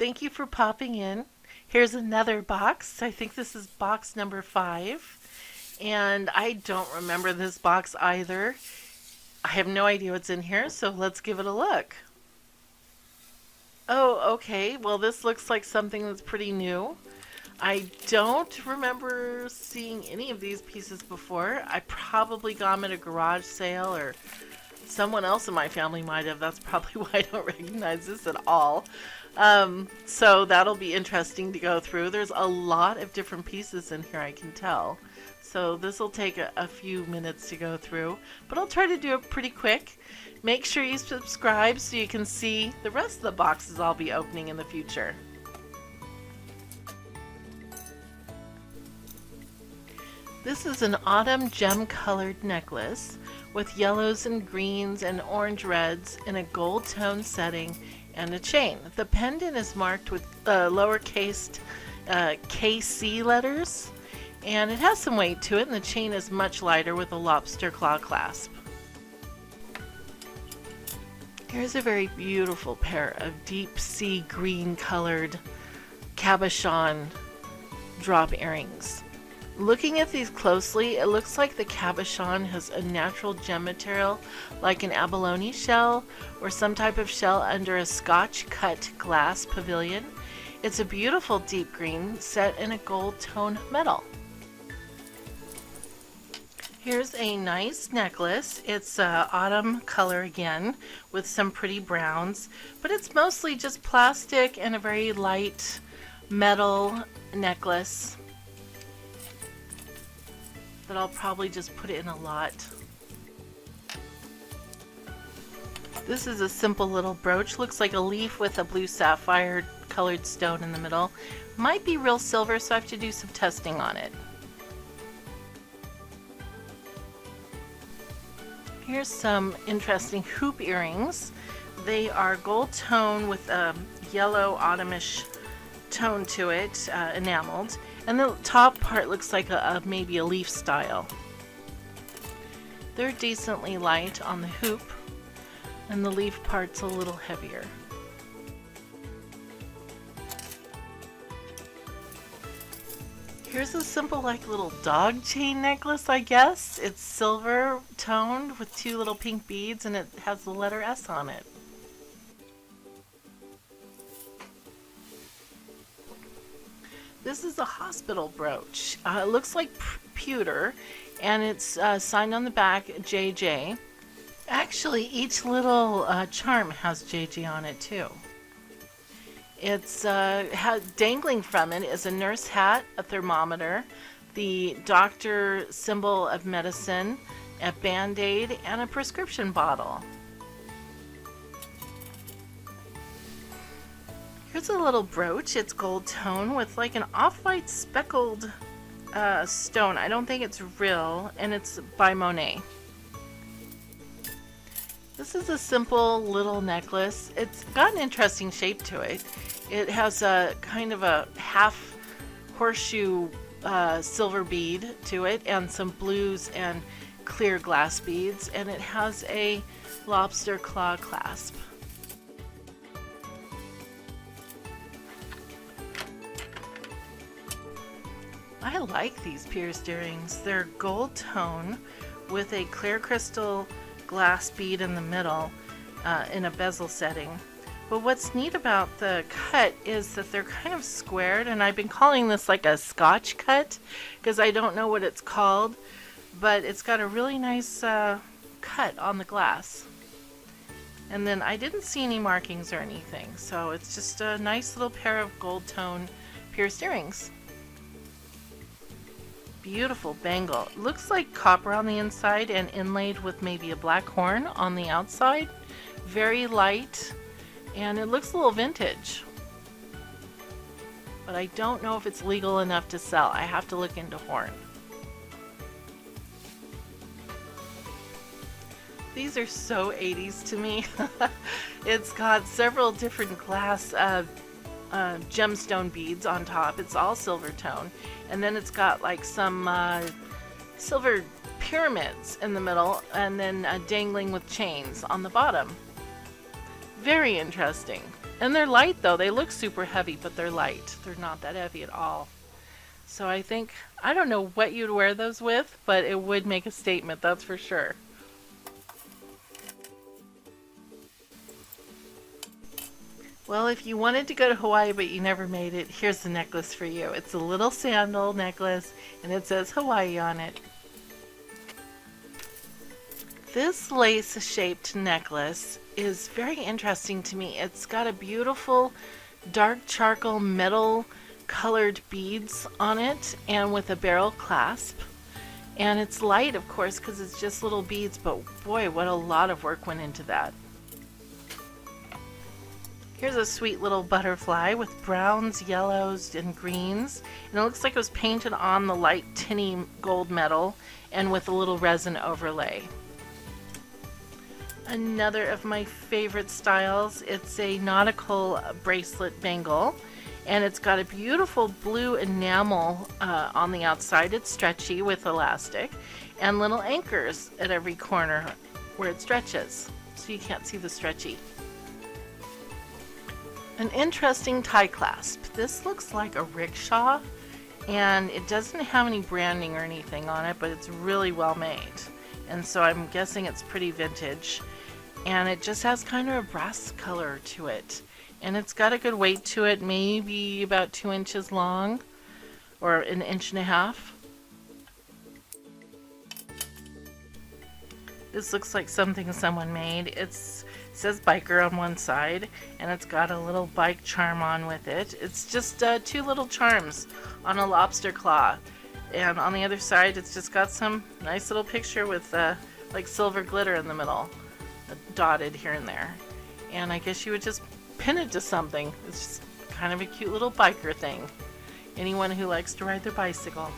thank you for popping in. Here's another box. I think this is box number 5. And I don't remember this box either. I have no idea what's in here, so let's give it a look. Oh, okay. Well, this looks like something that's pretty new. I don't remember seeing any of these pieces before. I probably got them at a garage sale, or someone else in my family might have. That's probably why I don't recognize this at all. So that'll be interesting to go through. There's a lot of different pieces in here, I can tell. So this will take a few minutes to go through, but I'll try to do it pretty quick. Make sure you subscribe so you can see the rest of the boxes I'll be opening in the future. This is an autumn gem-colored necklace with yellows and greens and orange reds in a gold tone setting and a chain. The pendant is marked with lowercase KC letters, and it has some weight to it, and the chain is much lighter with a lobster claw clasp. Here's a very beautiful pair of deep sea green colored cabochon drop earrings. Looking at these closely, it looks like the cabochon has a natural gem material like an abalone shell or some type of shell under a Scotch cut glass pavilion. It's a beautiful deep green set in a gold tone metal. Here's a nice necklace. It's autumn color again with some pretty browns, but it's mostly just plastic and a very light metal necklace that I'll probably just put in a lot. This is a simple little brooch. Looks like a leaf with a blue sapphire colored stone in the middle. Might be real silver, so I have to do some testing on it. Here's some interesting hoop earrings. They are gold tone with a yellow autumnish tone to it, enameled, and the top part looks like maybe a leaf style. They're decently light on the hoop, and the leaf part's a little heavier. Here's a simple little dog chain necklace, I guess. It's silver toned with 2 little pink beads, and it has the letter S on it. This is a hospital brooch. It looks like pewter, and it's signed on the back JJ. Actually, each little charm has JJ on it too. It's dangling from it is a nurse hat, a thermometer, the doctor symbol of medicine, a band-aid, and a prescription bottle. Here's a little brooch. It's gold tone with like an off-white speckled stone. I don't think it's real, and it's by Monet. This is a simple little necklace. It's got an interesting shape to it. It has a kind of a half horseshoe silver bead to it, and some blues and clear glass beads, and it has a lobster claw clasp. I like these pierced earrings. They're gold tone with a clear crystal glass bead in the middle in a bezel setting. But what's neat about the cut is that they're kind of squared, and I've been calling this like a Scotch cut because I don't know what it's called, but it's got a really nice cut on the glass. And then I didn't see any markings or anything, so it's just a nice little pair of gold tone pierced earrings. Beautiful bangle. It looks like copper on the inside and inlaid with maybe a black horn on the outside. Very light, and it looks a little vintage. But I don't know if it's legal enough to sell. I have to look into horn. These are so 80s to me. It's got several different glass gemstone beads on top. It's all silver tone, and then it's got like some silver pyramids in the middle, and then dangling with chains on the bottom. Very interesting. And they're light though. They look super heavy, but they're light. They're not that heavy at all. So I think, I don't know what you'd wear those with, but it would make a statement, that's for sure. Well, if you wanted to go to Hawaii but you never made it, here's the necklace for you. It's a little sandal necklace and it says Hawaii on it. This lace-shaped necklace is very interesting to me. It's got a beautiful dark charcoal metal colored beads on it and with a barrel clasp. And it's light, of course, because it's just little beads, but boy, what a lot of work went into that. Here's a sweet little butterfly with browns, yellows, and greens. And it looks like it was painted on the light tinny gold metal and with a little resin overlay. Another of my favorite styles, it's a nautical bracelet bangle. And it's got a beautiful blue enamel on the outside. It's stretchy with elastic. And little anchors at every corner where it stretches. So you can't see the stretchy. An interesting tie clasp. This looks like a rickshaw, and it doesn't have any branding or anything on it, but it's really well made. And so I'm guessing it's pretty vintage. And it just has kind of a brass color to it. And it's got a good weight to it, maybe about 2 inches long, or 1.5 inches. This looks like something someone made. It says biker on one side, and it's got a little bike charm on with it. It's just 2 little charms on a lobster claw, and on the other side it's just got some nice little picture with like silver glitter in the middle, dotted here and there. And I guess you would just pin it to something. It's just kind of a cute little biker thing. Anyone who likes to ride their bicycle.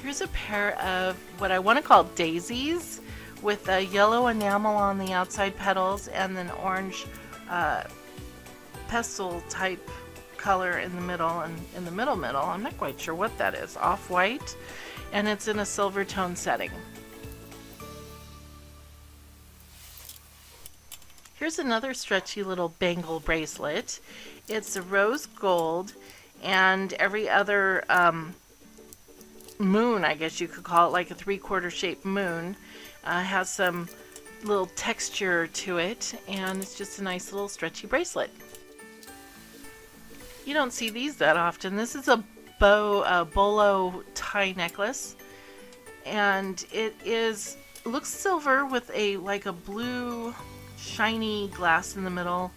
Here's a pair of what I want to call daisies with a yellow enamel on the outside petals and then orange pestle type color in the middle, and in the middle I'm not quite sure what that is, off-white, and it's in a silver tone setting. Here's another stretchy little bangle bracelet. It's a rose gold, and every other moon, I guess you could call it, like a 3/4 shaped moon, has some little texture to it, and it's just a nice little stretchy bracelet. You don't see these that often. This is a bolo tie necklace, and it looks silver with a blue shiny glass in the middle.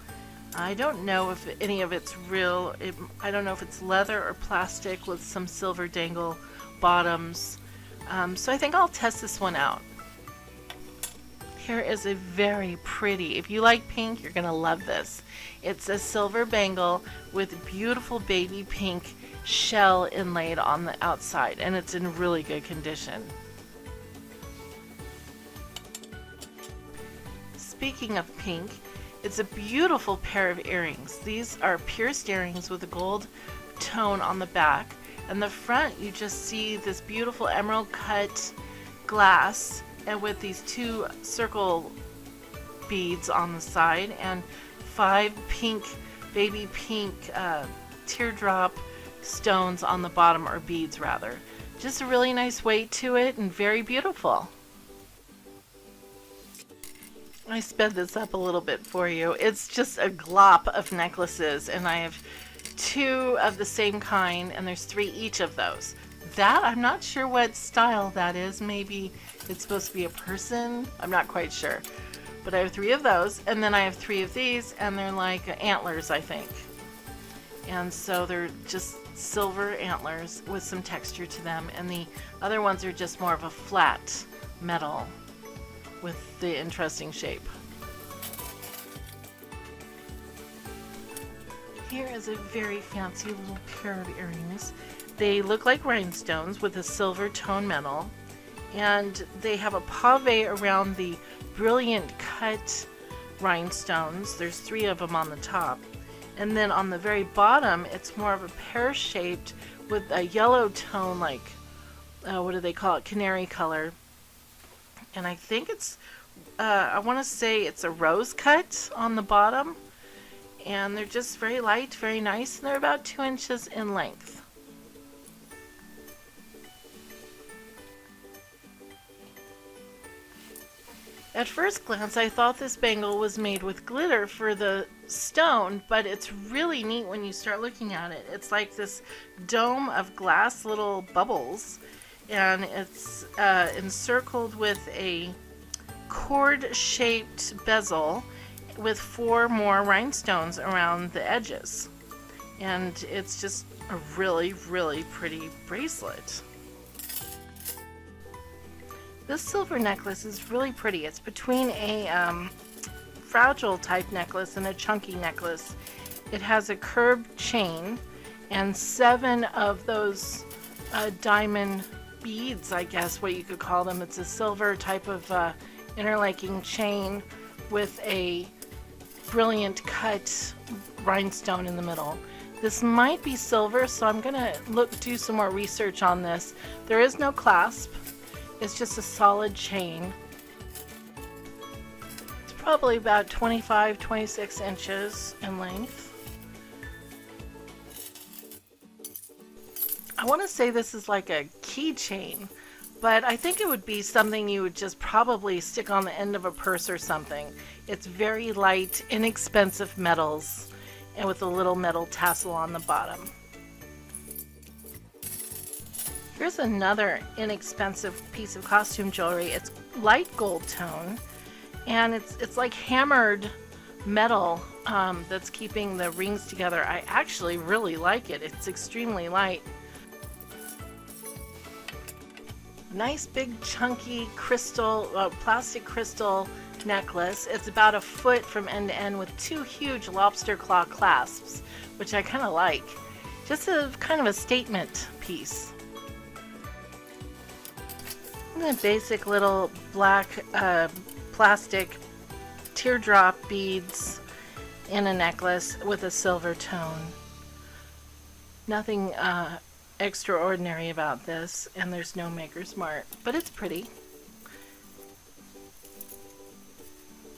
I don't know if any of it's real. I don't know if it's leather or plastic with some silver dangle bottoms. So I think I'll test this one out. Here is a very pretty, if you like pink, you're gonna love this. It's a silver bangle with beautiful baby pink shell inlaid on the outside, and it's in really good condition. Speaking of pink, it's a beautiful pair of earrings. These are pierced earrings with a gold tone on the back. And the front, you just see this beautiful emerald cut glass and with these 2 circle beads on the side and 5 baby pink teardrop stones on the bottom, or beads rather. Just a really nice weight to it and very beautiful. I sped this up a little bit for you. It's just a glop of necklaces, and I have 2 of the same kind, and there's 3 each of those. That, I'm not sure what style that is. Maybe it's supposed to be a person. I'm not quite sure. But I have 3 of those, and then I have 3 of these, and they're like antlers, I think. And so they're just silver antlers with some texture to them, and the other ones are just more of a flat metal with the interesting shape. Here is a very fancy little pair of earrings. They look like rhinestones with a silver tone metal, and they have a pave around the brilliant cut rhinestones. There's 3 of them on the top. And then on the very bottom, it's more of a pear-shaped with a yellow tone, like, what do they call it? Canary color. And I think it's I want to say it's a rose cut on the bottom. And they're just very light, very nice, and they're about 2 inches in length. At first glance, I thought this bangle was made with glitter for the stone, but it's really neat when you start looking at it. It's like this dome of glass little bubbles, and it's encircled with a cord-shaped bezel with 4 more rhinestones around the edges. And it's just a really, really pretty bracelet. This silver necklace is really pretty. It's between a fragile type necklace and a chunky necklace. It has a curved chain and 7 of those diamond beads, I guess what you could call them. It's a silver type of interlocking chain with a brilliant cut rhinestone in the middle. This might be silver, so I'm gonna do some more research on this. There is no clasp. It's just a solid chain. It's probably about 25-26 inches in length. I want to say this is like a keychain, but I think it would be something you would just probably stick on the end of a purse or something. It's very light, inexpensive metals, and with a little metal tassel on the bottom. Here's another inexpensive piece of costume jewelry. It's light gold tone, and it's like hammered metal that's keeping the rings together. I actually really like it. It's extremely light. Nice big chunky crystal, plastic crystal necklace. It's about 1 foot from end to end with 2 huge lobster claw clasps, which I kind of like. Just a kind of a statement piece. And the basic little black plastic teardrop beads in a necklace with a silver tone. Nothing extraordinary about this, and there's no maker's mark, but it's pretty.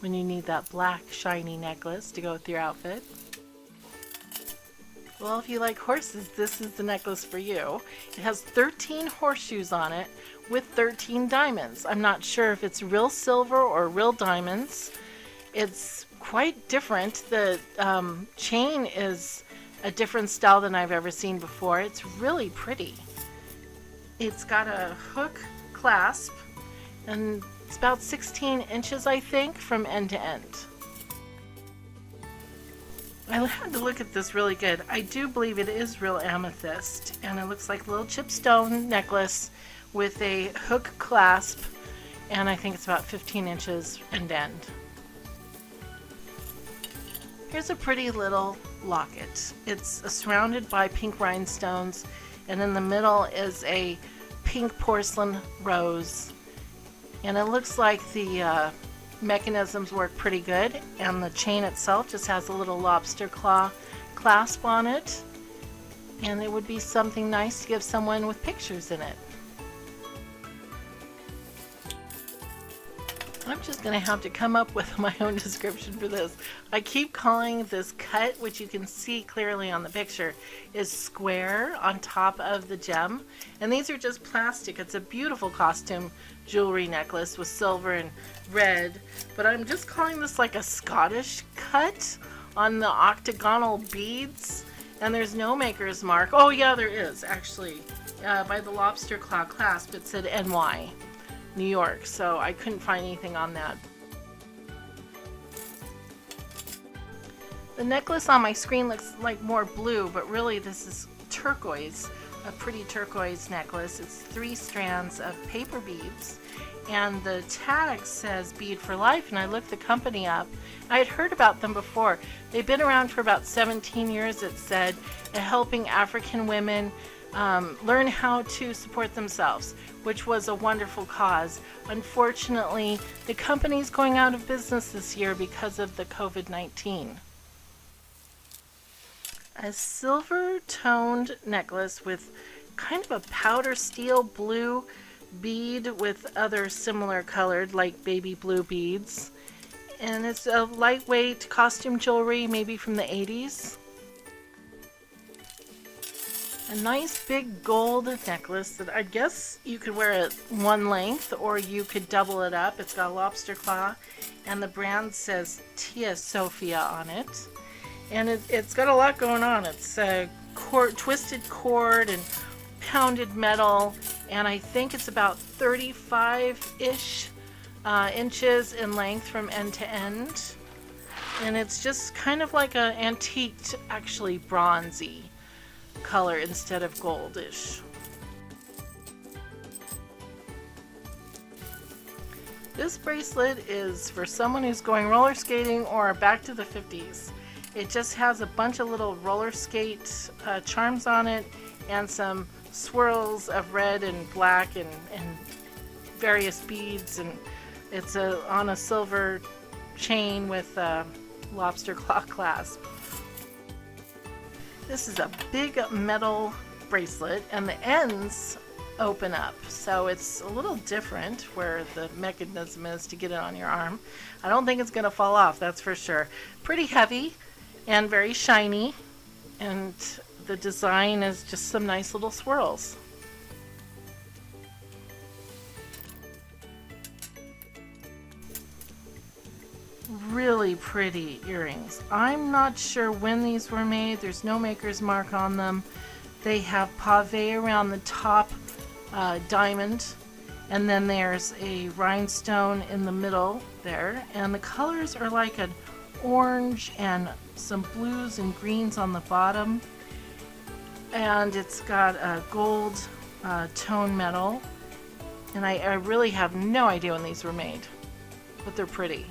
When you need that black shiny necklace to go with your outfit. Well, if you like horses, this is the necklace for you. It has 13 horseshoes on it with 13 diamonds. I'm not sure if it's real silver or real diamonds. It's quite different. The chain is a different style than I've ever seen before. It's really pretty. It's got a hook clasp, and it's about 16 inches, I think, from end to end. I had to look at this really good. I do believe it is real amethyst, and it looks like a little chipstone necklace with a hook clasp, and I think it's about 15 inches end to end. Here's a pretty little locket. It's surrounded by pink rhinestones, and in the middle is a pink porcelain rose, and it looks like the mechanisms work pretty good, and the chain itself just has a little lobster claw clasp on it, and it would be something nice to give someone with pictures in it. I'm just going to have to come up with my own description for this. I keep calling this cut, which you can see clearly on the picture, is square on top of the gem. And these are just plastic. It's a beautiful costume jewelry necklace with silver and red. But I'm just calling this like a Scottish cut on the octagonal beads. And there's no maker's mark. Oh yeah, there is actually. By the lobster claw clasp, it said NY. New York, so I couldn't find anything on that. The necklace on my screen looks like more blue, but really this is turquoise, a pretty turquoise necklace. It's 3 strands of paper beads, and the tag says Bead for Life, and I looked the company up. I had heard about them before. They've been around for about 17 years, it said, at helping African women learn how to support themselves, which was a wonderful cause. Unfortunately, the company's going out of business this year because of the COVID-19. A silver toned necklace with kind of a powder steel blue bead with other similar colored, like baby blue beads. And it's a lightweight costume jewelry, maybe from the 80s. A nice big gold necklace that I guess you could wear it one length or you could double it up. It's got a lobster claw and the brand says Tia Sophia on it. And it's got a lot going on. It's a twisted cord and pounded metal, and I think it's about 35-ish inches in length from end to end. And it's just kind of like an antiqued, actually bronzy color instead of goldish. This bracelet is for someone who's going roller skating or back to the 50s. It just has a bunch of little roller skate charms on it and some swirls of red and black and various beads, and it's on a silver chain with a lobster claw clasp. This is a big metal bracelet and the ends open up, so it's a little different where the mechanism is to get it on your arm. I don't think it's going to fall off, that's for sure. Pretty heavy and very shiny, and the design is just some nice little swirls. Really pretty earrings. I'm not sure when these were made. There's no maker's mark on them. They have pave around the top diamond, and then there's a rhinestone in the middle there, and the colors are like an orange and some blues and greens on the bottom, and it's got a gold tone metal, and I really have no idea when these were made, but they're pretty.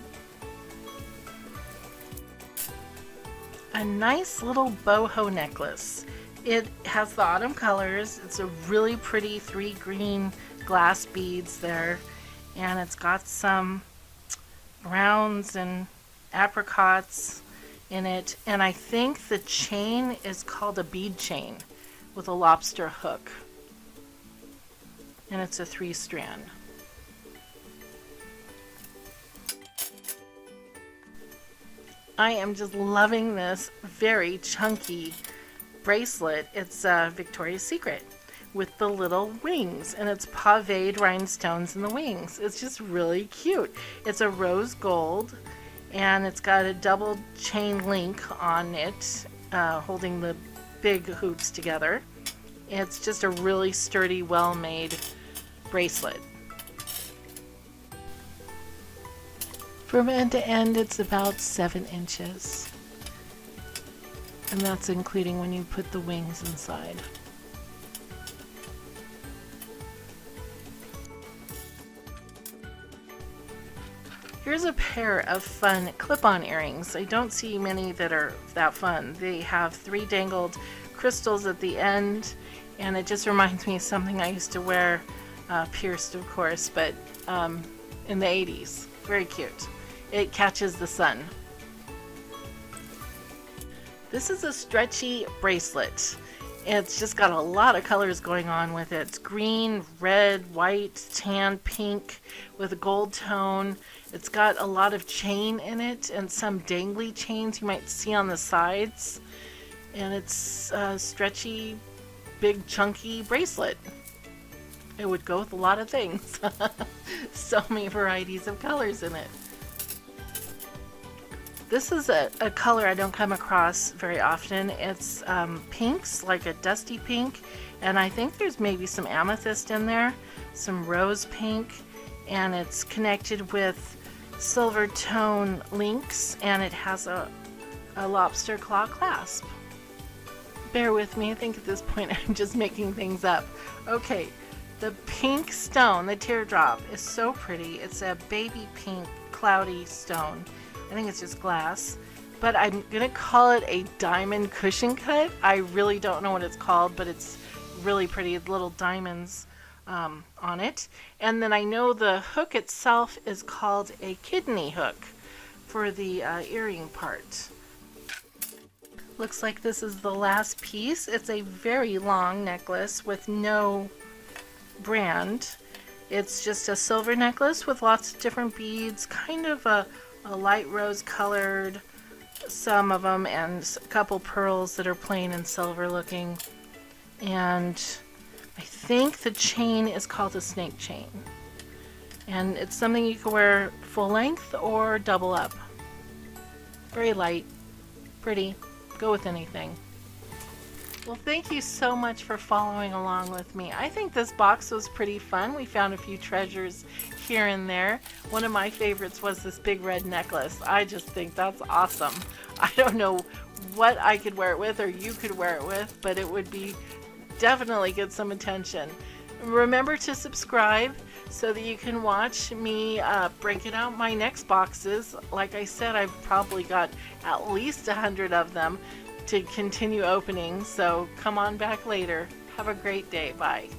A nice little boho necklace. It has the autumn colors. It's a really pretty 3 green glass beads there, and it's got some browns and apricots in it, and I think the chain is called a bead chain with a lobster hook, and it's a 3-strand. I am just loving this very chunky bracelet. It's Victoria's Secret with the little wings, and it's paved rhinestones in the wings. It's just really cute. It's a rose gold, and it's got a double chain link on it holding the big hoops together. It's just a really sturdy, well-made bracelet. From end to end, it's about 7 inches. And that's including when you put the wings inside. Here's a pair of fun clip-on earrings. I don't see many that are that fun. They have 3 dangled crystals at the end, and it just reminds me of something I used to wear, pierced of course, but in the 80s. Very cute. It catches the sun. This is a stretchy bracelet. It's just got a lot of colors going on with it. It's green, red, white, tan, pink with a gold tone. It's got a lot of chain in it and some dangly chains you might see on the sides. And it's a stretchy, big, chunky bracelet. It would go with a lot of things. So many varieties of colors in it. This is a color I don't come across very often. It's pinks, like a dusty pink, and I think there's maybe some amethyst in there, some rose pink, and it's connected with silver tone links, and it has a lobster claw clasp. Bear with me, I think at this point I'm just making things up. Okay, the pink stone, the teardrop, is so pretty. It's a baby pink cloudy stone. I think it's just glass, but I'm gonna call it a diamond cushion cut. I really don't know what it's called, but it's really pretty, little diamonds on it. And then I know the hook itself is called a kidney hook for the earring part. Looks like this is the last piece. It's a very long necklace with no brand, It's just a silver necklace with lots of different beads, kind of a light rose colored, some of them, and a couple pearls that are plain and silver looking. And I think the chain is called a snake chain. And it's something you can wear full length or double up. Very light, pretty, go with anything. Well, thank you so much for following along with me. I think this box was pretty fun. We found a few treasures here and there. One of my favorites was this big red necklace. I just think that's awesome. I don't know what I could wear it with or you could wear it with, but it would be definitely get some attention. Remember to subscribe so that you can watch me breaking out my next boxes. Like I said, I've probably got at least 100 of them to continue opening, so come on back later. Have a great day. Bye.